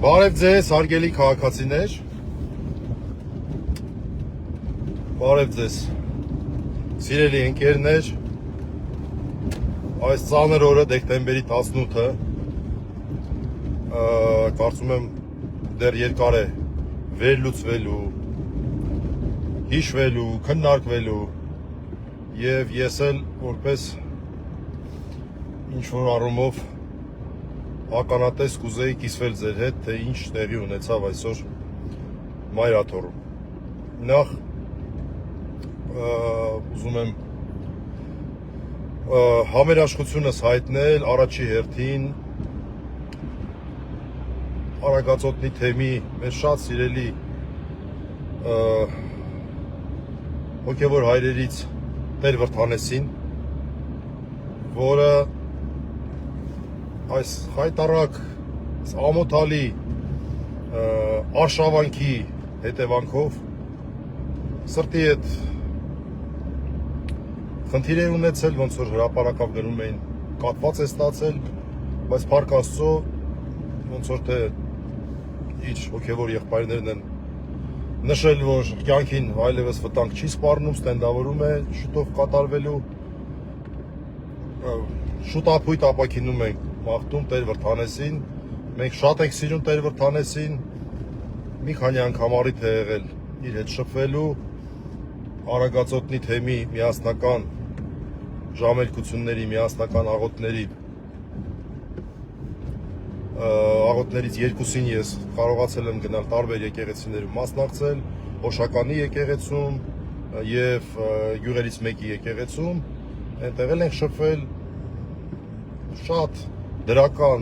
Բարև ձեզ, հարգելի քաղաքացիներ։ Բարև ձեզ։ Սիրելի ընկերներ, այս ծանր օրը դեկտեմբերի 18-ը կարծում եմ դեռ երկար է վերլուծվելու, հիշվելու, քննարկվելու եւ ես էլ որպես ինչ-որ առումով ականատես կուզեի կիսվել ձեր հետ, թե ինչ տեղի ունեցավ այսօր Մայրաթորում։ Նախ ուզում եմ համերաշխությունս հայտնել առաջի հերթին Արագածոտնի թեմի մեր շատ սիրելի հոգևոր հայրերից Տեր Վրդանեսին, որը այս հայտարարակ ամոթալի արշավանքի հետևանքով սրտի հետ խնդիր է ունեցել, ոնց որ հրապարակավ գրում էին, կատված է ստացել, բայց փառք Աստծո, ոնց որ թե իր հոգևոր եղբայրներն են նշել, որ կյանքին այլևս վտանգ չի սպառնում, ստենդավորում է շուտով կատարվելու, շուտ ապույտ ապաքինում ենք մաղթում Տեր Վրդանեսին, մենք շատ ենք սիրում Տեր Վրդանեսին, մի քանի անգամ առիթ է եղել իր հետ շփվելու, Արագածոտնի թեմի միասնական ժամերկությունների, միասնական աղոթներից երկուսին ես կարողացել եմ գնալ տարբեր եկեղեցիներում մասնակցել, Օշականի եկեղեցում եւ գյուղերից մեկի եկեղեցում, այնտեղ էլ ենք շփվել, շատ դրական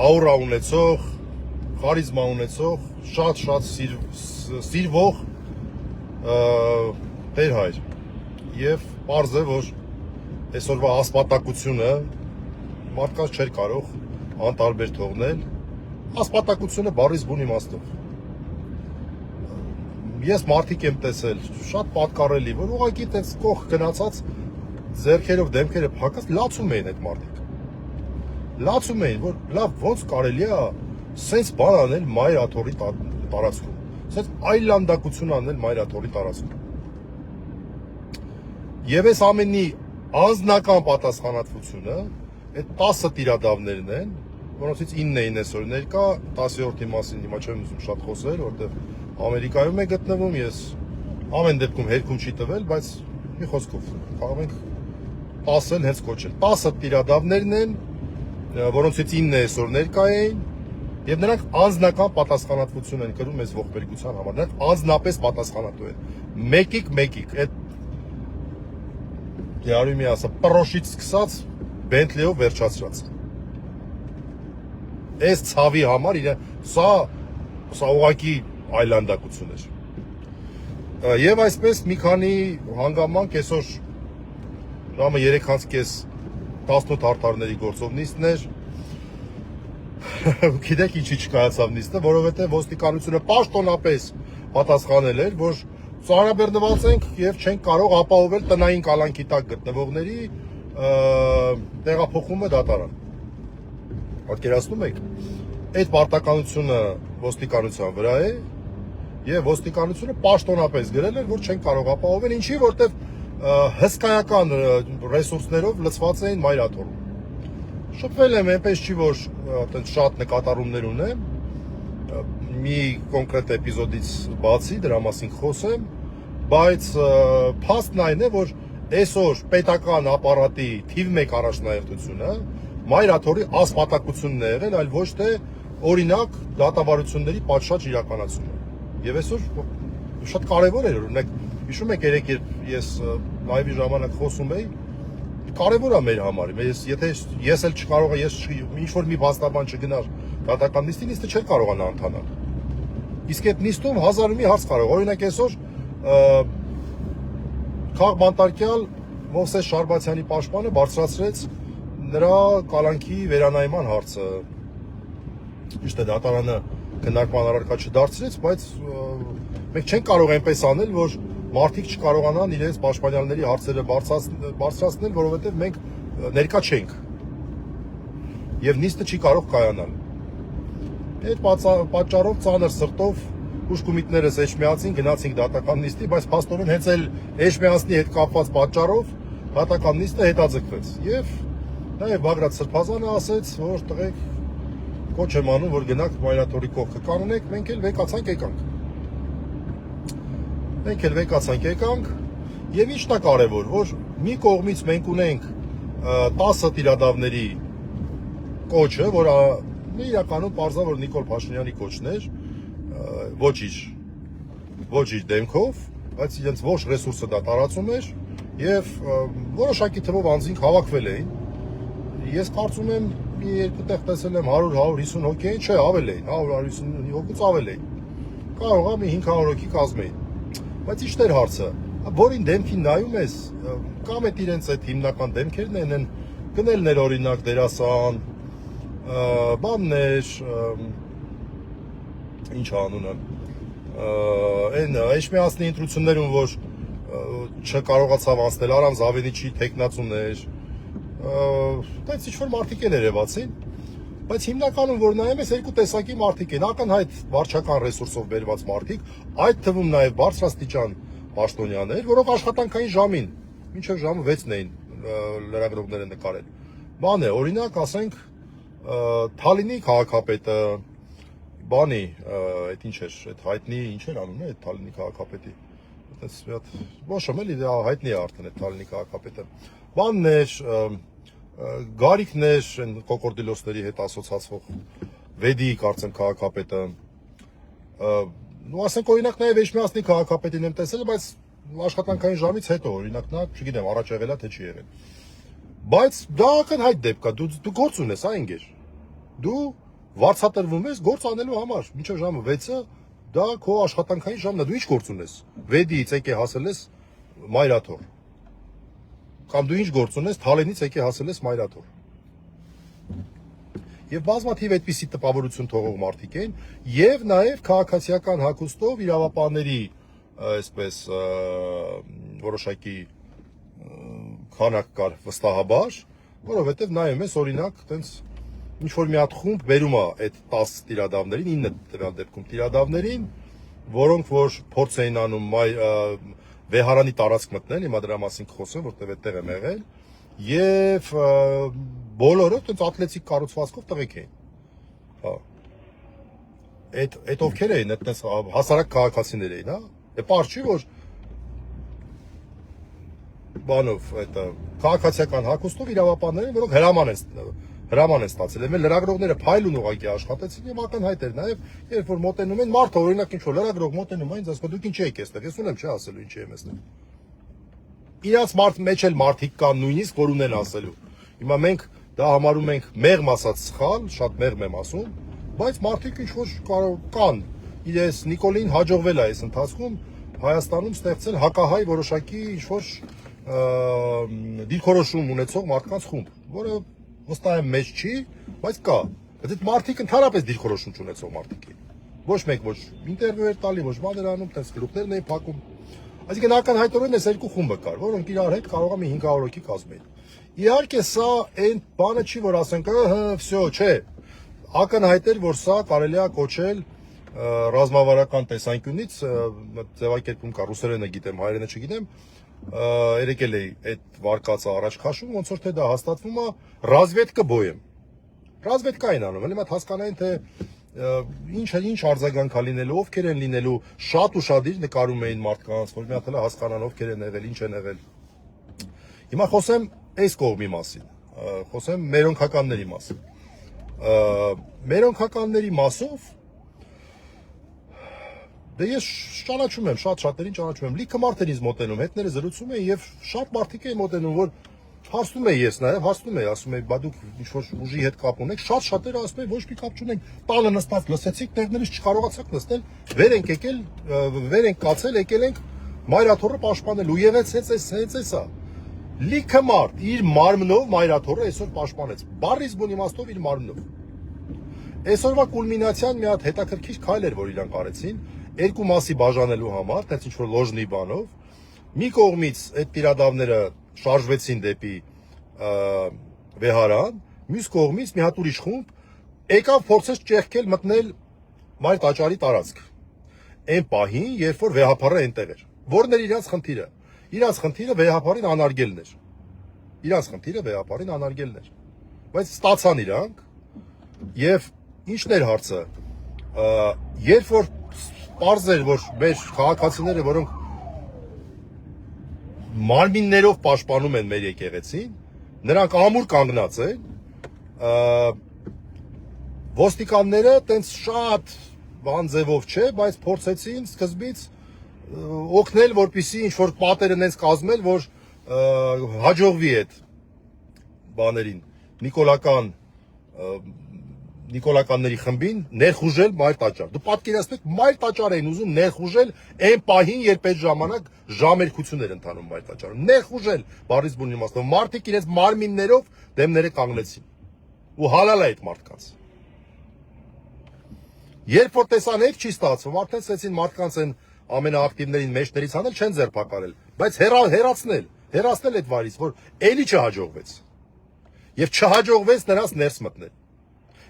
աուրա ունեցող, խարիզմա ունեցող, շատ սիրվող Տեր հայր եւ պարզ է, որ այսօրվա ասպատակությունը մարդկանց չէր կարող անտարբեր թողնել, ասպատակությունը բառից բուն իմաստով։ Ես մարդիկ եմ տեսել, շատ պատկառելի, որ ուղղակի տես կող գնացած ձեռքերով դեմքերը փակած լացում էին այդ մարդիկ։ Լացում էին, որ լավ ոնց կարելի է սենց բան անել Մայրաթորի տարածքում, սենց այլանդակություն անել Մայրաթորի տարածքում։ Եվ այս ամենի անձնական պատասխանատվությունը այդ 10 տիրադավներն են, որոնցից 9-ն էին այսօր ներկա, 10-րդի մասին հիմա չեմ ուզում շատ խոսել, որտեղ Ամերիկայում է գտնվում, ես ամեն դեպքում հերքում չի տվել, բայց մի խոսքով կարող ենք 10-ն հենց կոչել։ 10 տիրադավներն են, որոնցից 9-ն այսօր ներկա էին, եւ նրանք անձնական պատասխանատվություն են կրում այս ողբերգության համար։ Նրանք անձնապես պատասխանատու են։ Մեկիկ, այդ Գարումի ասա, պրոշից սկսած Բենթլեով վերջացրած։ Այս ցավի համար սա ուղղակի այլանդակություն էր։ Եվ այսպես մի քանի հանգամանք այսօր ժամը 3:30 18 արդարների գործով նիստն էր։ Գիտեք ինչի չկայացավ նիստը, որովհետև ոստիկանությունը պաշտոնապես պատասխանել էր, որ ծանրաբեռնված ենք եւ չենք կարող ապահովել տնային կալանքի տակ գտնվողների տեղափոխումը դատարան։ Պատկերացնում եք, այդ պարտականությունը ոստիկանության վրա է եւ ոստիկանությունը պաշտոնապես գրել էր, որ չեն կարող ապահովել, ինչի որտեվ հսկայական ռեսուրսներով լցված էին Մայրաթորում։ Շփվել եմ, այնպես չի որ շատ նկատառումներ ունեմ, մի կոնկրետ էպիզոդից բացի դրա մասին խոսեմ, բայց փաստն այն է, որ այսօր պետական ապարատի թիվ 1 առաջնահերթությունը Մայրաթորի ասպատակությունն է եղել, այլ ոչ թե օրինակ դատավարությունների պատշաճ իրականացումը։ Եվ այսօր շատ կարևոր էր, օրինակ, հիշում եք երեք երբ ես լայվի ժամանակ խոսում էի, կարևոր է մեր համար։ Եթե ես էլ չկարողա, ինչ որ մի բաստաբան չգնար դատական նիստին, նիստը չէր կարողանա ընթանալ։ Իսկ այդ նիստում հազար ու մի հարց կարող, օրինակ այսօր քաղբանտարկյալ Մովսես Շարբացյանի պաշտպանը բարձրացրեց նրա կալանքի վերանայման հարցը։ Ճիշտ է, դատարանը քննարկման առարկա չդարձրեց, բայց մենք չենք կարող այնպես անել, որ մարդիկ չկարողանան իրենց պաշտպանյալների հարցերը բարձրացնել, որովհետև մենք ներկա չենք։ Եվ նիստը չի կարող կայանալ։ Այդ պատճառով ծանր սրտով ուշկումիտներս էջմիածին գնացինք դատական նիստի, բայց փաստորեն հենց էլ էջմիածնի հետ կապված պատճառով դատական նիստը հետաձգվեց։ Եվ նաև Բագրատ Սրբազանը ասեց, որ տղեկ կոչ եմ անում, որ գնաք մայրաթորի կողքը կանոնեք, մենք էլ վեկացանք եկանք։ Եվ ինչն է կարևոր, որ մի կողմից մենք ունենք 10 տիրադավների կոչը, որ իրականում պարզա, որ Նիկոլ Փաշինյանի կոչն էր, ոչ իր դեմքով, բայց իրենց ոչ ռեսուրսը դա տարածում էր եւ որոշակի թվով անձինք հավաքվել էին։ Ես կարծում եմ մի երկու տեղ տեսել եմ 100-150 հոգի էին, չէ, ավել էին, 100-150 հոգուց ավել էին։ Կարող է մի 500 հոգի կազմեին։ Բայց ի՞նչն էր հարցը, որին դեմքին նայում ես, կամ այդ իրենց այդ հիմնական դեմքերն են գնելներ օրինակ դերասան, բաններ, ինչ անունը, այն էջմիածնի ընտրություններում, որ չկարողացավ անցնել, Արամ Զավենիչի թեկնածուներ, դից ինչ-որ մարդիկ են երևացին, բայց հիմնականում, որ նայում ես, երկու տեսակի մարդիկ են, ակնհայտ վարչական ռեսուրսով բերված մարդիկ, այդ թվում նաև բարձրաստիճան պաշտոնյաներ, որոնք աշխատանքային ժամին, մինչև ժամը 6-ն էին լրագրողները նկարել։ Բան է, օրինակ, ասենք, Թալինի քաղաքապետը, բանի, այդ ինչ էր, այդ հայտնի, ինչ էր անում, այդ Թալինի քաղաքապետի, այդպես մի հատ, ոչմ էլի, հայտնի է արդեն այդ Թալինի քաղաքապետը, բաններ, Գարիկներ, այն կոկորդիլոսների հետ ասոցացվող, Վեդիի կարծեմ քաղաքապետը, ասենք օրինակ նաև Էջմիածնի քաղաքապետին եմ տեսել, բայց աշխատանքային ժամից հետո, օրինակ նա, չգիտեմ, առաջ եղել է, թե չի եղել։ Բայց դա ակնհայտ դեպք է, դու գործ ունես, ընկեր։ Դու վարձատրվում ես գործ անելու համար, մինչև ժամը 6-ը դա քո աշխատանքային ժամն է, դու ինչ գործ ունես։ Վեդիից եկե հասել ես Մայրաթոր։ Կամ դու ինչ գործ ունես, Թալենից եկե հասել ես Մայրաթոր։ Եվ բազմաթիվ այդպիսի տպավորություն թողող մարդիկ են, եւ նաեւ քաղաքացիական հագուստով իրավապահների այսպես որոշակի քանակ կար վստահաբար, որովհետեւ նայում ես օրինակ տենց ինչ որ մի հատ խումբ բերում է այդ 10 տիրադավներին, 9 տվյալ դեպքում տիրադավներին, որոնք որ փորձ էին անում վեհարանի տարածք մտնել, հիմա դրա մասին խոսեմ, որտեղ այդտեղ եմ եղել, եւ բոլորը տենց ատլետիկ կառուցվածքով տղեկ էին։ Հա։ Այդ ովքեր էին, այդպես հասարակ քաղաքացիներ էին, հա։ Է պարզ չի, որ բանով այդ քաղաքացիական հագուստով իրավապահներ են, որոնք հրաման են ստացել։ Մեր լրագրողները փայլուն ուղղակի աշխատեցին եւ ակնհայտ էր նաեւ, երբ որ մոտենում են մարդը, օրինակ ինչ որ լրագրող մոտենում է, ինձ ասում դուք ինչ եք այստեղ, ես ունեմ չի ասելու ինչ եմ այստեղ։ Իրաց մեջ էլ մարդիկ կան նույնիսկ, որ ունեն ասելու։ Հիմա մենք դա համարում ենք մեղմ ասած սխալ, շատ մեղմ եմ ասում, բայց մարդիկ ինչ որ կան։ Իրես Նիկոլին հաջողվել է այս ընթացքում Հայաստանում ստեղծել հակահայ որոշակի ինչ որ դիրքորոշում ունեցող մարդկանց խումբ, որը վստահ եմ մեջ չի, բայց կա։ Այդ մարդիկ ընդհանրապես դիրքորոշում չունեցող մարդիկ են։ Ոչ մեկ ոչ ինտերվյու էր տալի, ոչ բաներ անում, տես գլուխներն էին փակում։ Այսինքն ակնհայտորեն այս երկու խումբը կար, որոնք իրար հետ կարող է մի 500 հոգի կազմեին։ Իհարկե սա այն բանը չի, որ ասենք, վсё, չէ։ Ակնհայտ էր, որ սա կարելի է կոչել ռազմավարական տեսանկյունից, ձևակերպում կա, ռուսերենը գիտեմ, հայերենը չգիտեմ, երեկել էի այդ վարկածը առաջ քաշում, ոնց որ թե դա հաստատվում է ռազվեդկա բոյեմ։ Ռազվեդկային անում, ելի մատ հասկանային, թե ինչ արձագանք լինելու, ովքեր են լինելու, շատ ուշադիր նկարում էին մարդկանց, որ մի հատ էլ հասկանան ովքեր են եղել, ինչ են եղել։ Հիմա խոսեմ այս կողմի մասին, խոսեմ մերոնքականների մասին։ Մերոնքականների մասով դե ես ճանաչում եմ, շատերին ճանաչում եմ, լիքը մարդ են ինձ մոտենում, հետները զրուցում են եւ շատ մարդիկ են մոտենում, որ հարցնում եմ ես նաեւ, հարցնում եմ, ասում եմ, բա դուք ինչ-որ ուժի հետ կապ ունեք, շատերը ասում են, ոչ մի կապ չունենք, տանը նստած լսեցիք, տեղներից չկարողացաք նստել, վեր ենք եկել, վեր ենք կացել, եկել ենք Մայրաթորը պաշտպանելու եւ հենց էսա։ Լիքը մարդ իր մարմնով Մայրաթորը այսօր պաշտպանեց, բառից բուն իմաստով իր մարմնով։ Այսօրվա կուլմինացիան մի հատ հետաքրքիր քայլ էր, որ իրանք արեցին, երկու մասի բաժանելու համար, տենց ինչ-որ լոժնի բանով, մի կողմից այդ տիրադավները շարժվեցին դեպի Վեհարան, մյուս կողմից մի հատ ուրիշ խումբ եկավ փորձեց ճեղքել մտնել մայր տաճարի տարածք։ Այն պահին, երբ որ վեհապարը այնտեղ էր։ Որն էր իրանց խնդիրը։ Իրանց խնդիրը վեհապարին անարգելն էր։ Իրանց խնդիրը վեհապարին անարգելն էր։ Բայց ստացան իրանք եւ ինչն էր հարցը։ Երբ որ պարզ էր, որ մեր քաղաքացիները, որոնք մարմիններով պաշտպանում են մեր եկեղեցին, նրանք ամուր կանգնած են, ոստիկանները տենց շատ բան ձևով չէ, բայց փորձեցին սկզբից օգնել, որպեսզի ինչ որ պատերը նենց կազմել, որ հաջողվի այդ բաներին նիկոլականների խմբին ներխուժել մայր տաճար։ Դու պատկերացնեք, մայր տաճար էին ուզում ներխուժել այն պահին, երբ այդ ժամանակ ժամերկություն էր ընթանում մայր տաճարում։ Ներխուժել բառից բուն իմաստով մարդիկ իրենց մարմիններով դեմները կանգնեցին։ Ու հալալ է այդ մարդկանց։ Երբ որ տեսան այդ չի ստացվում, արդեն ցեցին մարդկանց են ամենաակտիվներին մեջներից անել չեն ձերբակալել, բայց հերացնել այդ վարից, որ էլի չհաջողվեց։ Եվ չհաջողվեց նրանց ներս մտնել։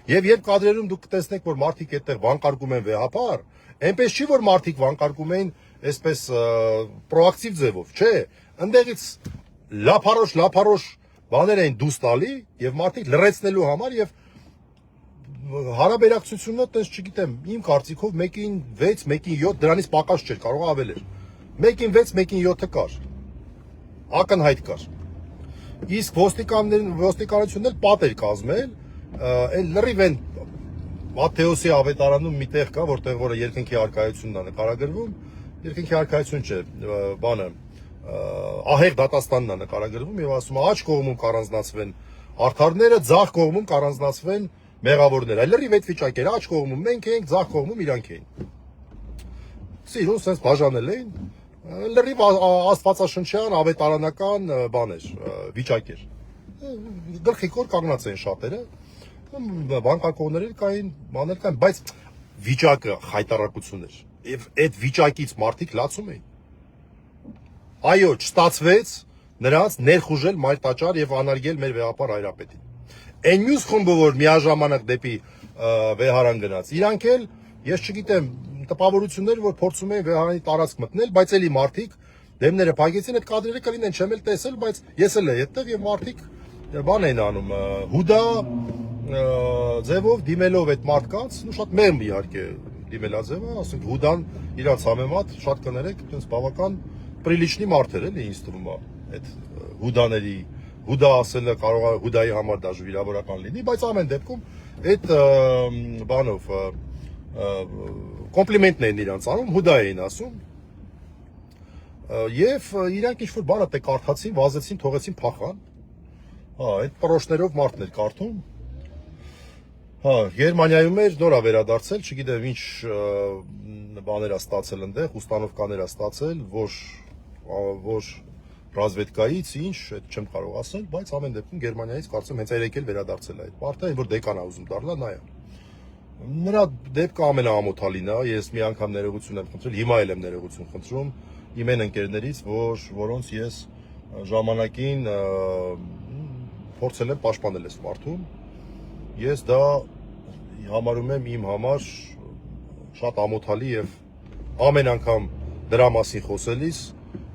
Եվ երբ կադրերում դուք կտեսնեք, որ մարդիկ այդտեղ վանկարկում են վեհապար, այնպես չի, որ մարդիկ վանկարկում էին այսպես պրոակտիվ ձևով, չէ, ընդեղից լափարոշ բաներ էին դուրս տալի եւ մարդիկ լրացնելու համար եւ հարաբերակցությունը, տես չգիտեմ, իմ կարծիքով 1-ին 6, 1-ին 7 դրանից պակաս չէր, կարող ավել էր։ 1-ին 6, 1-ին 7-ը կար։ Ակնհայտ կար։ Իսկ ոստիկանությունն էլ պատ էր կազմել, այն լրիվ են Մատթեոսի ավետարանում մի տեղ կա, որտեղ որը երկնքի արքայությունն է նկարագրվում, երկնքի արքայություն չէ, բանը ահեղ դատաստանն է նկարագրվում եւ ասում է աջ կողմում կառանձնացվեն արդարները, ձախ կողմում կառանձնացվեն մեղավորները։ Լրիվ այդ վիճակ էր, աջ կողմում մենք էինք, ձախ կողմում իրանք էին։ Սիրուն sense բաժանել էին, լրիվ աստվածաշնչյան ավետարանական բան էր, վիճակ էր։ Գլխիկոր կանգնած էին շատերը, բանկարկողներ կային, բաներ կային, բայց վիճակը խայտարակություն էր։ Եվ այդ վիճակից մարդիկ լացում էին։ Այո, չստացվեց նրանց ներխուժել մայր տաճար եւ անարգել մեր վեհապար հայրապետին։ Այն մյուս խումբը, որ միաժամանակ դեպի վեհարան գնաց, իրանք էլ, ես չգիտեմ, տպավորություններ, որ փորձում էին վեհարանի տարածք մտնել, բայց էլի մարդիկ դեմները փակեցին, այդ կադրերը կլինեն չեմ էլ տեսել, բայց ես էլ եմ այդտեղ եւ մարդիկ բան են անում, հուդա ձևով դիմելով այդ մարդկանց, ու շատ մեղմ իհարկե դիմելաձևը, ասենք հուդան իրանց համեմատ շատ կներեք, այնպես բավական պրիլիչնի մարդեր էլի ինձ թվում է այդ հուդաների հուդա ասելը կարող է հուդայի համար դաժ վիրավորական լինի, բայց ամեն դեպքում այդ բանով կոմպլիմենտն են իրանց անում, հուդա էին ասում եւ իրանք ինչ-որ բանը տե կարդացին, վազեցին, թողեցին փախան։ Այդ պրոշներով մարդն էր կարդում։ Գերմանիայում էր նորա վերադարձել, չգիտեմ ինչ բաներ է ստացել այնտեղ, ուստանովկաներ է ստացել, որ ռազվեդկայից, ինչ, այդ չեմ կարող ասել, բայց ամեն դեպքում Գերմանիայից կարծեմ հենց երեք էլ վերադարձել է այդ պարտը, որ դեկան է ուզում դառնա, նա է։ Նրա դեպքը ամենաամոթալին է, ես մի անգամ ներողություն եմ խնդրել, հիմա էլ եմ ներողություն խնդրում իմ այն ընկերներից, որոնց ես ժամանակին փորձել եմ պաշտպանել այս մարդուն։ Ես դա համարում եմ իմ համար շատ ամոթալի եւ ամեն անգամ դրա մասին խոսելիս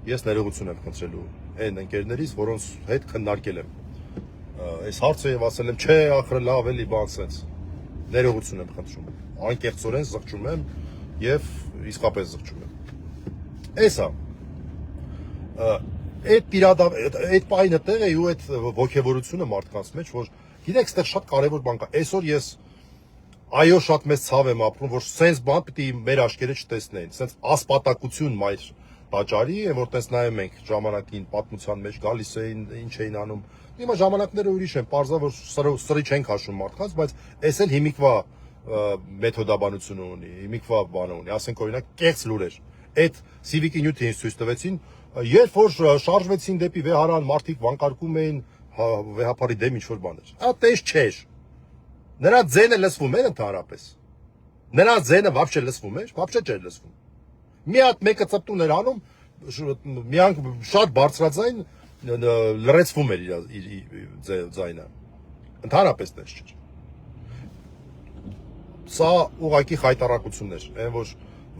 ես ներողություն եմ խնդրելու այն ընկերներից, որոնց հետ քննարկել եմ այս հարցը եւ ասել եմ, չէ, ախր լավ էլի բան sense։ Ներողություն եմ խնդրում։ Անկեղծորեն զղջում եմ եւ իսկապես զղջում եմ։ Էսա այդ պայնը տեղ է ու այդ ոգևորությունը մարդկանց մեջ, որ գիտեք, այստեղ շատ կարևոր բան կա։ Այսօր ես այո շատ մեծ ցավ եմ ապրում, որ sense բան պիտի մեր աչքերը չտեսնեին, sense ասպատակություն մայր տաճարի, որ տես նայում ենք ժամանակին պատմության մեջ գալիս էին, ինչ էին անում։ Հիմա ժամանակները ուրիշ են, պարզա որ սրի չեն քաշում մարդկանց, բայց էս էլ հիմիկվա մեթոդաբանությունը ունի, հիմիկվա բանը ունի, ասենք օրինակ կեղծ լուրեր։ Այդ Civic News-ը ինձ ցույց տվեցին, երբ որ շարժվեցին դեպի վեհարան, մարդիկ վանկարկում էին վեհապարի դեմ ինչ-որ բաներ։ Այդպես չէր։ Նրա ձենը լսվում էր ընդհանրապես։ Նրա ձենը вообще լսվում էր, вообще չէր լսվում։ Մի հատ մեկը ծպտուն էր անում, միանք շատ բարձրաձայն լրացվում էր իր ձայնը։ Ընդհանրապես տես չէր։ Սա ուղղակի խայտարակություններ, այն որ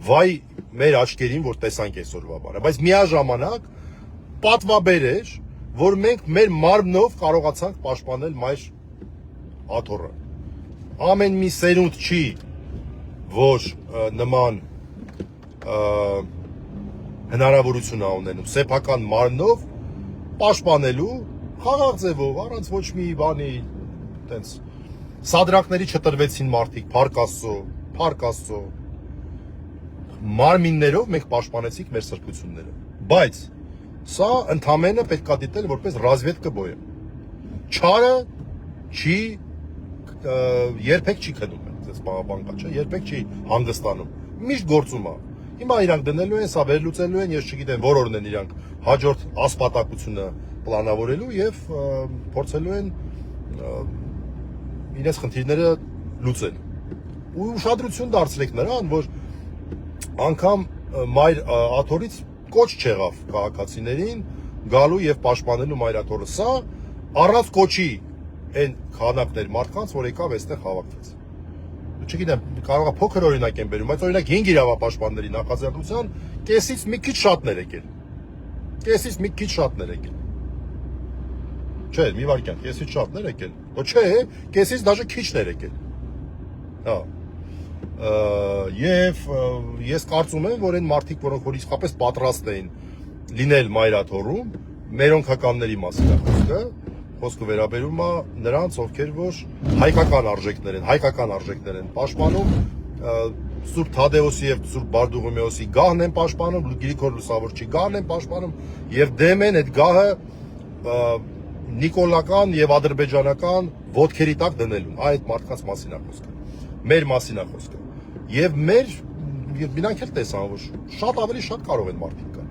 վայ մեր աչքերին, որ տեսանք այսօրվա բանը, բայց միաժամանակ պատվաբեր էր, որ մենք մեր մարմնով կարողացանք պաշտպանել մայր աթոռը։ Ամեն մի սերունդ չի, որ նման հնարավորություն ա ունենում սեփական մարմնով պաշտպանելու խաղաղ ձևով, առանց ոչ մի բանի, տենց սադրակների չտրվեցին մարդիկ, փառք Աստծո, մարմիններով մենք պաշտպանեցինք մեր սրբությունները, բայց սա ընդամենը պետք է դիտել որպես ռազվեդկա բոյ է, չարը չի, երբեք չի քնում, այս բանկա, չէ, երբեք չի հանգստանում, միշտ գործում է, հիմա իրանք դնելու են, սա վերլուծելու են, ես չգիտեմ որորն են իրանք հաջորդ ասպատակությունը պլանավորելու եւ փորձելու են իրենց խնդիրները լուծել։ Ու ուշադրություն դարձրեք նրան, որ անգամ մայր աթոռից կոչ չեղավ քաղաքացիներին գալու եւ պաշտպանելու մայր աթոռը։ Սա առանց կոչի այն քանակներ մարդկանց, որ եկավ այստեղ հավաքվեց։ Չգիտեմ, կարող է փոքր օրինակ եմ բերում, բայց օրինակ 5 իրավապաշտպանների նախաձեռնության կեսից մի քիչ շատներ եկել։ Կեսից մի քիչ շատներ եկել։ Չէ, մի վարքյան, կեսից շատներ եկել։ Ոչ չէ, կեսից դաժե քիչներ եկել։ Հա։ Եվ ես կարծում եմ, որ այն մարդիկ, որոնք որ իսկապես պատրաստ էին լինել մայրաթոռում, մերոնքականների մասին է խոսքը վերաբերում է նրանց, ովքեր որ հայկական արժեքներ են պաշտպանում, Սուրբ Թադեոսի եւ Սուրբ Բարդուղիմեոսի գահն են պաշտպանում, Գրիգոր Լուսավորչի գահն են պաշտպանում եւ դեմ են այդ գահը նիկոլական եւ ադրբեջանական ոտքերի տակ դնելուն։ Այդ մարդկանց մասին է խոսքը։ Մեր մասին է խոսքը։ Եվ մեր մենակ էլ տեսան, որ շատ ավելի շատ կարող են մարդիկ գալ։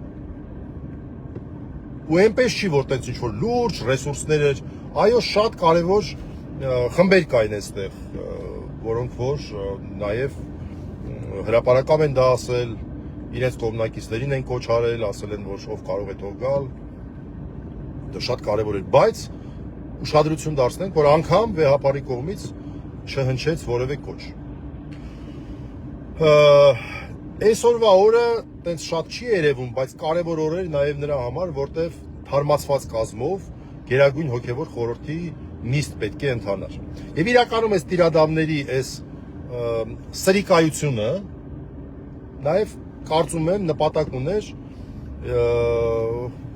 Ու այնպես չի, որ տենց ինչ-որ լուրջ ռեսուրսներ էր, այո, շատ կարևոր խմբեր կային այստեղ, որոնք որ նաև հրապարակավ են դա ասել, իրենց կողմնակիցներին են կոչ արել, ասել են, որ ով կարող է թող գալ, դա շատ կարևոր էր, բայց ուշադրություն դարձնենք, որ անգամ վեհապարի կողմից չհնչեց որևէ կոչ։ Այսօրվա օրը տենց շատ չի երևում, բայց կարևոր օր էր նաև նրա համար, որտեվ թարմացված կազմով Գերագույն հոգևոր խորհրդի նիստ պետք է ընթանար։ Եվ իրականում այս տիրադամների այս սրիկայությունը նաև կարծում եմ նպատակ ուներ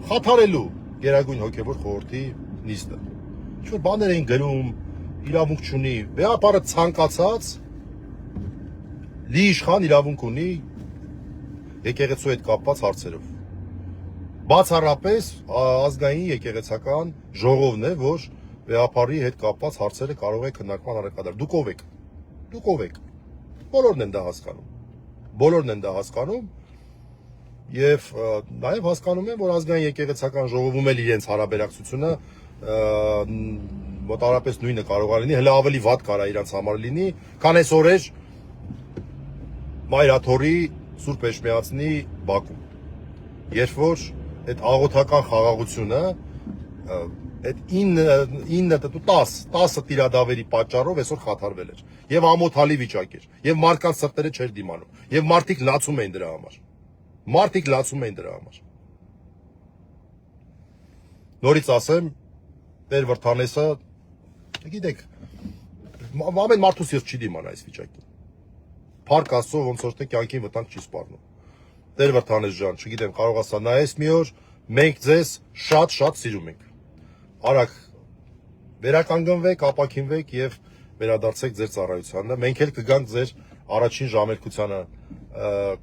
խաթարելու Գերագույն հոգևոր խորհրդի նիստը։ Ինչ-որ բաներ էին գրում, իրավունք չունի, վեհապարը ցանկացած լի իշխան իրավունք ունի եկեղեցու հետ կապված հարցերով։ Բացառապես ազգային եկեղեցական ժողովն է, որ վեհապարի հետ կապված հարցերը կարող է քննարկման առարկադար։ Դուք ով եք։ Բոլորն են դա հասկանում։ Եվ նաև հասկանում են, որ ազգային եկեղեցական ժողովում էլ իրենց հարաբերակցությունը մոտավորապես նույնը կարող է լինի, հələ ավելի վատ կարա իրանց համար լինի, քան այս օրեր մայրաթոռի Սուրբ Էջմիածնի բակում, երբ որ այդ աղոթական խաղաղությունը այդ 10 տիրադավերի պատճառով այսօր խաթարվել էր եւ ամոթալի վիճակ էր եւ մարդկանց սրտերը չէր դիմանում եւ մարդիկ լացում էին դրա համար նորից ասեմ Տեր Վրթանեսը գիտեք ամեն մարդու սիրտ չի դիմանա այս վիճակին Փառք Աստծո ոնց որ թե կյանքին վտանգ չի սպառնում Տեր Վրթանես ջան չգիտեմ կարող ասա նայես մի օր մենք ձեզ շատ սիրում ենք Արագ վերականգնվեք, ապաքինվեք եւ վերադարձեք ձեր ծառայությանը։ Մենք էլ կգանք ձեր առաջին ժամերկությանը,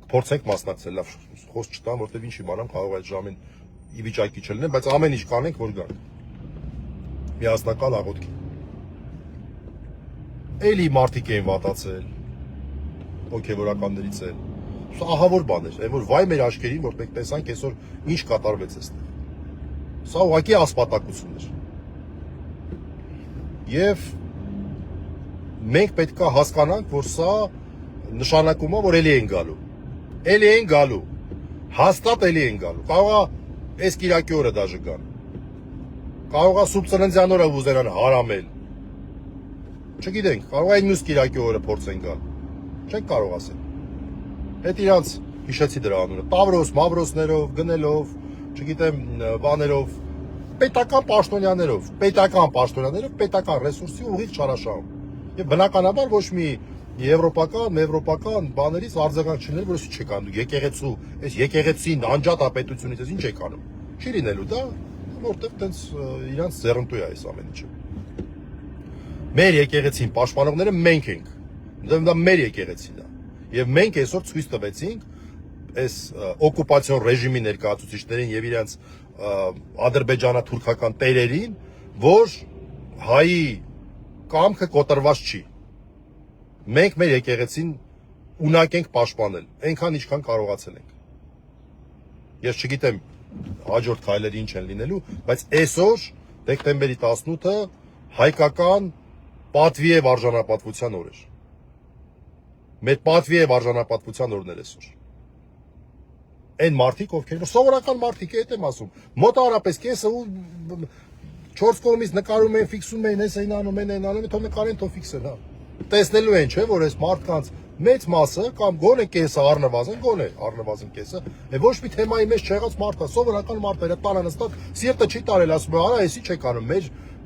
կփորձենք մասնակցել, լավ խոսք չտամ, որտեվ ինչ իմանամ, կարող է այդ ժամին ի վիճակի չլինեմ, բայց ամեն ինչ կանենք, որ գանք։ Միասնական աղոթքի։ Էլի մարդիկ էին վատացել, հոգեվորականներից էլ։ Սա ահավոր բան էր, որ վայ մեր աչքերին, որ մենք տեսանք այսօր ինչ կատարվեց այստեղ։ Սա ուղղակի ասպատակություն էր։ Եվ մենք պետք է հասկանանք, որ սա նշանակում է, որ էլի են գալու, հաստատ էլի են գալու, կարող է այս կիրակի օրը դաժե գան, կարող է Սուրբ Ծննդյան օրը ուզենան հարամել, չգիտենք, կարող է այն մյուս կիրակի օրը փորձեն գալ, Չենք կարող ասել։ Այդ իրանց հիշեցի դրա անունը, Տավրոս, Մավրոսներով, գնելով, չգիտեմ, բաներով, պետական պաշտոնյաներով, պետական ռեսուրսի ուղիղ չարաշահում։ Եվ բնականաբար ոչ մի եվրոպական բաներից արձագանք չներ, որ չի կան դու եկեղեցու, այս եկեղեցին անջատապետությունից ես ինչ եք անում։ Չի լինելու դա, որտեղ տենց իրանց ձեռնտու է այս ամեն ինչը։ Մեր եկեղեցին պաշտպանողները մենք ենք։ Դա մեր եկեղեցին է։ Եվ մենք այսօր ցույց տվեցինք այս օկուպացիոն ռեժիմի ներկայացուցիչներին եւ իրենց ադրբեջանա-թուրքական տերերին, որ հայի կամքը կոտրված չի։ Մենք մեր եկեղեցին ունակ ենք պաշտպանել, այնքան ինչքան կարողացել ենք։ Ես չգիտեմ հաջորդ քայլերը ինչ են լինելու, բայց այսօր դեկտեմբերի 18-ը հայկական պատվի եւ արժանապատվության օր էր։ Մեր պատվի եւ արժանապատվության օրն էր այսօր։ Այն մարդիկ, ովքեր սովորական մարդիկ է, այդ եմ ասում, մոտավորապես կեսը ու 4 կողմից նկարում են, ֆիքսում են, այս այն անում են, թող նկարեն, թող ֆիքսեն, հա։ Տեսնելու են, չէ, որ այս մարդկանց մեծ մասը կամ գոնե կեսը առնվազն կեսը, ոչ մի թեմայի մեջ չեղած մարդ է, սովորական մարդերը տանը նստած, սիրտը չի տարել, ասում է, արա, էսի չեք անում,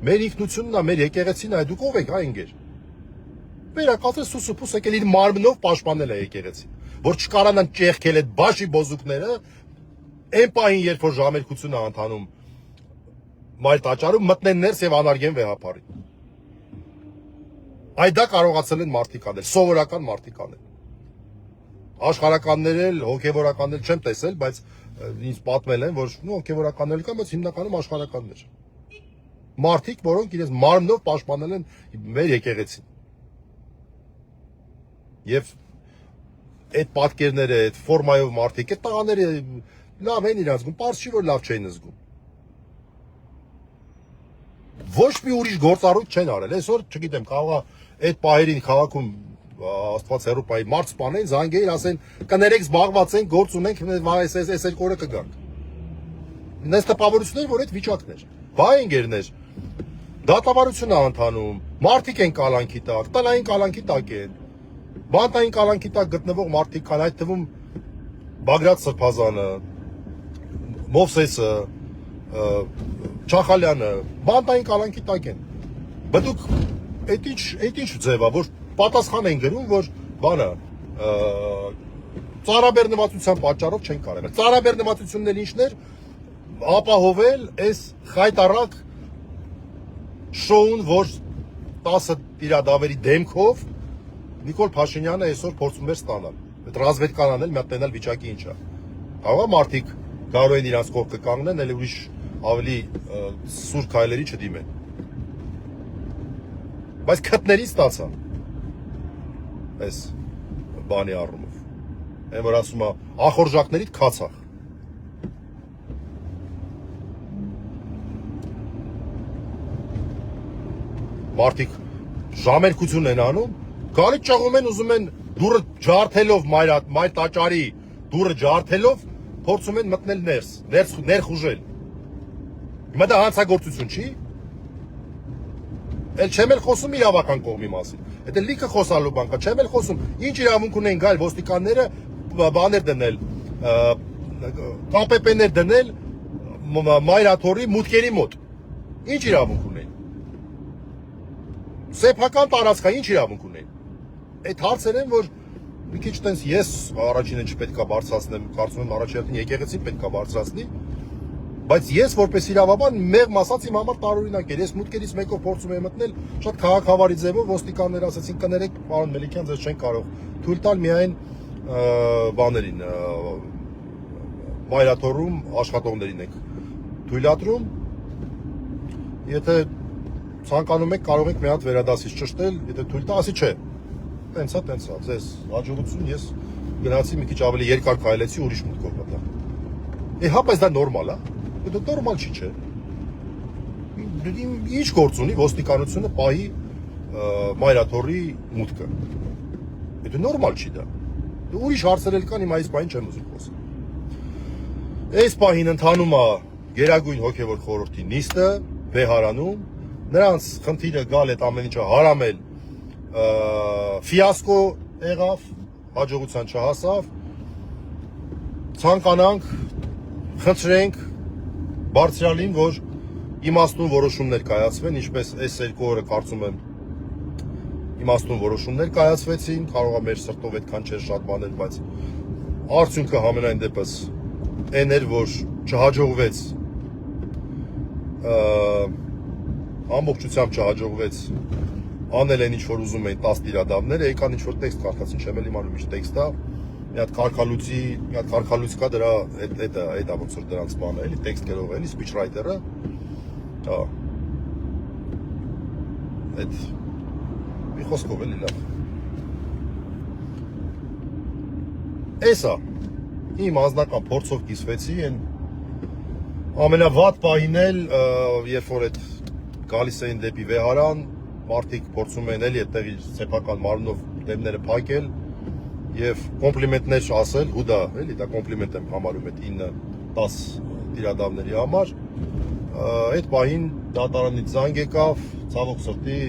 մեր ինքնությունն է, մեր եկեղեցին է, դուք ով եք, հա ինգեր։ Վերակացրել սուսուփուս եկել իր մարմնով պաշտպանել է եկեղեցին, որ չկարանան ճեղքել այդ բաշի բոզուկները, այն պահին, երբ որ ժամերկությունը ընթանում մայր տաճարում մտնեն ներս եւ անարգեն վեհապարին։ Այդ դա կարողացել են մարդիկ անել, սովորական մարդիկ անել։ Աշխարհականներ էլ, հոգեվորականներ չեմ տեսել, բայց ինձ պատմել են, որ հոգեվորականներ կան, բայց հիմնականում աշխարհականներ։ Մարդիկ, որոնք իրենց մարմնով պաշտպանել են մեր եկեղեցին։ Եվ այդ պատկերները, այդ ֆորմայով մարդիկ, այդ տղաները լավ են իրաց զգում, պարզ չի որ լավ չեն զգում։ Ոչ մի ուրիշ գործառույթ չեն արել։ Այսօր, չգիտեմ, կարող է այդ պահերին քաղաքում Աստված հեռու պահի մարդ սպանեն, զանգեին, ասեն, կներեք զբաղված ենք, գործ ունենք, այս օրը կգանք։ Նես տպավորություններ, որ այդ վիճակն էր։ Բայ ընկերներ, դատավարություն է ընթանում, մարդիկ են կալանքի տակ, տնային կալանքի տակ են, բանտային կալանքի տակ գտնվող մարդիկ կան, այդ թվում Բագրատ Սրբազանը, Մովսեսը, Չախալյանը, բանտային կալանքի տակ են։ Բդուք այդ ինչ ձև է, որ պատասխան են գրում, որ բանը ծառաբեռնվածության պատճառով չեն կարողացել։ Ծառաբեռնվածությունն ինչներ ապահովել այս խայտարակ շոուն, որ 10 տիրադավերի դեմքով Նիկոլ Փաշինյանը այսօր փորձում էր ստանալ։ Այդ ռազմետկան անել, մտնել վիճակի ինչա։ Կարող է մարդիկ կարող են իրանց կողքը կանգնեն, էլ ուրիշ ավելի սուր քայլերի չդիմեն։ Բայց քթներից ստացա այս բանի առումով։ Այն որ ասում է ախորժակներիդ քացախ։ Մարդիկ ժամերկություն են անում, գալի ճաղում են, ուզում են դուրը ջարդելով մայր տաճարի դուրը ջարդելով փորձում են մտնել ներխուժել։ Հիմա դա հանցագործություն չի։ Էլ չեմ էլ խոսում իրավական կողմի մասին։ Դա լիքը խոսալու բան կա, չեմ էլ խոսում։ Ինչ իրավունք ունեն գալ ոստիկանները բաներ դնել, կապեպեներ դնել մայրաթորի մուտքերի մոտ։ Ինչ իրավունք ունեն։ Սեփական տարածքա ինչ իրավունք ունեն։ Այդ հարցեր են, որ մի քիչ տենց ես առաջինը չպետք է բարձրացնեմ, կարծում եմ առաջին եկեղեցին պետք է բարձրացնի, բայց ես որպես իրավաբան մեղմ ասած իմ համար տարօրինակ էր։ Ես մուտքերից մեկով փորձում եմ մտնել, շատ քաղաքավարի ձևով ոստիկաններ ասացին կներեք, պարոն Մելիքյան, ձեզ չեն կարող թույլ տալ միայն բաներին մայրաթորում աշխատողներին եք թույլատրում, եթե ցանկանում եք կարող եք մի հատ վերադասից ճշտել, եթե թույլ տա, ասի չէ։ Տենց է, ձեզ հաջողություն, ես գնացի մի քիչ ավելի երկար քայլեցի ուրիշ մուտքով մտա։ Հա, բայց դա նորմալ է։ Դա նորմալ չի, չէ։ Ինչ գործ ունի ոստիկանությունը պահի մայրաթորի մուտքը։ Դա նորմալ չի դա։ Ուրիշ հարցեր էլ կան, իմ այս բանին չեմ ուզում խոսել։ Այս պահին ընթանում է Գերագույն հոգևոր խորհրդի նիստը Բեհարանում, նրանց խնդիրը գալ այդ ամեն ինչը հարամել ֆիասկո եղավ, հաջողության չհասավ, ցանկանանք, խնդրենք բարձրալին, որ իմաստուն որոշումներ կայացվեն, ինչպես այս 2 օրը կարծում եմ իմաստուն որոշումներ կայացվեցին, կարող է մեր սրտով այդքան չէր շատ բաներ, բայց արդյունքը համենայն դեպս այն էր, որ չհաջողվեց ամբողջությամբ չհաջողվեց անել այն ինչ որ ուզում էին 10 տիրադավները, եկան ինչ որ տեքստ կարդացին, չեմ էլ իմանում ինչ տեքստ է, մի հատ քարքալույց կա դրա այդ ոնց որ դրանց բանը, էլի տեքստ գրողը, էլի speech writer-ը, հա, այդ մի խոսքով էլի լավ։ Էսա իմ անձնական փորձով կիսվեցի, այն ամենավատ պահին էլ, երբ որ այդ գալիս էին դեպի վեհարան, մարդիկ փորձում են էլի այդտեղի սեփական մարմնով դեմները փակել եւ կոմպլիմենտներ ասել, ու դա էլի դա կոմպլիմենտ եմ համարում այդ 9-10 տիրադավների համար։ Այդ պահին դատարանից զանգ եկավ, ցավոք սրտի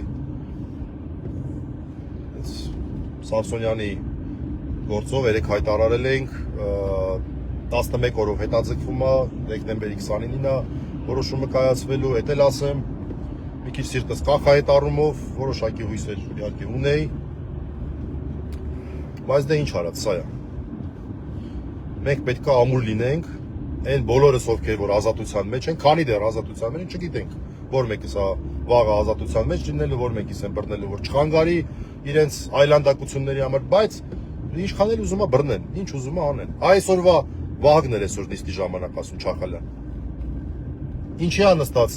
Սամսոնյանի գործով երեք հայտարարել էինք 11 օրով հետաձգվում է, դեկտեմբերի 29-ին է որոշումը կայացվելու, էդ էլ ասեմ, մի քիչ սիրտս կախ այդ առումով, որոշակի հույսեր իհարկե ունեի, բայց դե ինչ արած, սա է։ Մենք պետք է ամուր լինենք, այն բոլորս ովքեր որ ազատության մեջ են, քանի դեռ ազատության մեջ են, չգիտենք, որ մեկից է վաղը ազատության մեջ լինելու, որ մեկից են բռնելու, որ չխանգարի իրենց այլանդակությունների համար, բայց ինչքան էլ ուզում է բռնեն, ինչ ուզում է անեն։ Այսօրվա Վահագնն էր այսօր նիստի ժամանակ ասում Չախալյան։ Ինչի է նստած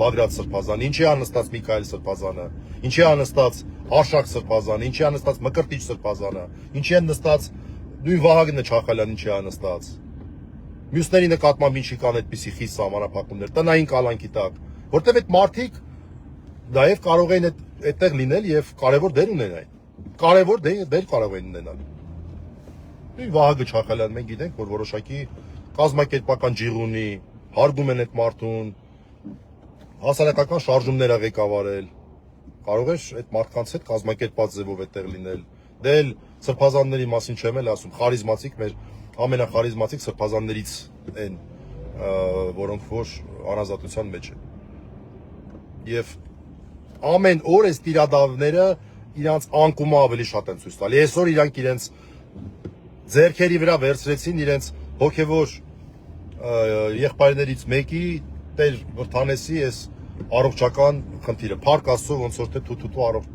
Բագրատ Սրբազանը, ինչի է նստած Միքայել Սրբազանը, ինչի է նստած Արշակ Սրբազանը, ինչի է նստած Մկրտիչ Սրբազանը, ինչի է նստած նույն Վահագնը Չախալյան, ինչի է նստած։ Մյուսների նկատմամբ ինչի կան այդպիսի խիստ սահմանափակումներ, տնային կալանքի տակ, որտեղ այդ մարդիկ նաև կարող են այդտեղ լինել եւ կարևոր դեր ունենալ։ Կարևոր դեր կարող են ունենալ։ Նույն Վահագը Չախալյան մենք գիտենք, որ որոշակի կազմակերպական ջիղ ունի, հարգում են այդ մարդուն, հասարակական շարժումներ ա ղեկավարել, կարող էր այդ մարդկանց հետ կազմակերպած ձևով այդտեղ լինել։ Դե էլ սրբազանների մասին չեմ էլ ասում, խարիզմատիկ մեր ամենախարիզմատիկ սրբազաններից են, որոնք որ անազատության մեջ են։ Եվ ամեն օր այս տիրադավները իրանց անկումը ավելի շատ են ցույց տալի։ Այսօր իրանք իրենց ձեռքերի վրա վերցրեցին իրենց հոգևոր եղբայրներից մեկի Տեր Վրթանեսի այս առողջական խնդիրը, Փառք Աստծո, ոնց որ թե թութու առողջ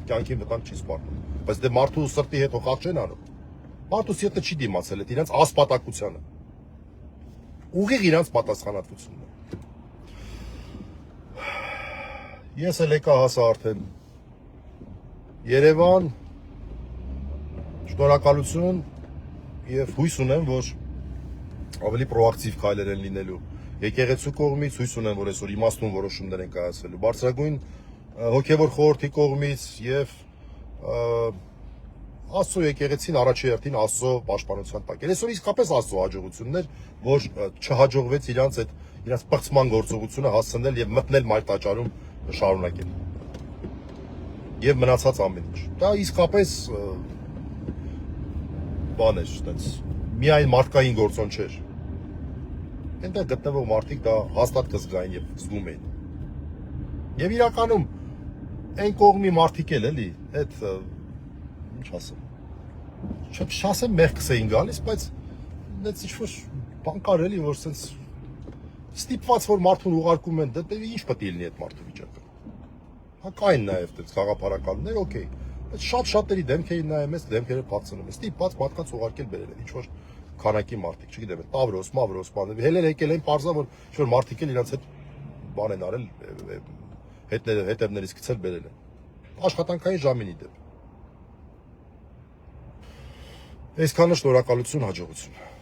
կյանքի վտանգ չի սպառնում, բայց դե մարդու սրտի հետ հոխաղ չեն անում։ Մարդու սիրտը չի դիմացել այդ իրենց ասպատակությանը։ Ուղիղ իրենց պատասխանատվությունն է։ Ես էլ եկա հասա արդեն Երևան, շնորհակալություն եւ հույս ունեմ, որ ավելի պրոակտիվ քայլեր են լինելու եկեղեցու կողմից, հույս ունեմ, որ այսօր իմաստուն որոշումներ են կայացվելու բարձրագույն հոգևոր խորհրդի կողմից եւ Աստծո եկեղեցին առաջի հերթին Աստծո պաշտպանության տակ։ Այսօր իսկապես Աստծո հաջողություններ, որ չհաջողվեց իրանց պղծման գործողությունը հասցնել եւ մտնել մայր տաճարում շարունակել։ Եվ մնացած ամեն ինչ։ Դա իսկապես բան էր, այտենց միայն մարդկային գործոն չէր։ Այնտեղ գտնվող մարդիկ դա հաստատ կզգային եւ զգում էին։ Եվ իրականում այն կողմի մարդիկ էլ էլի, այդ ինչ ասեմ։ Չասեմ մեղքս էին գալիս, բայց այնց ինչ-որ բան կար էլի, որ sense ստիպված որ մարդուն ուղարկում են, դա ինչ պետք է լինի այդ մարդու վիճակը։ Հա կային նաև այդպես խաղապարականներ, օքեյ, բայց շատ-շատերի դեմքերի նայում ես, դեմքերը բացնում ես, ստիպված մարդկանց ուղարկել բերել են, ինչ-որ քանակի մարդիկ, չգիտեմ, Տավրոս, Մավրոս, բաներ, հելեր եկել են, parza որ ինչ-որ մարդիկ էլ իրancs հետ բան են արել, հետևներից գցել բերել են։ Աշխատանքային ժամին իդեպ։ Այսքանը շնորհակալություն, հաջողություն։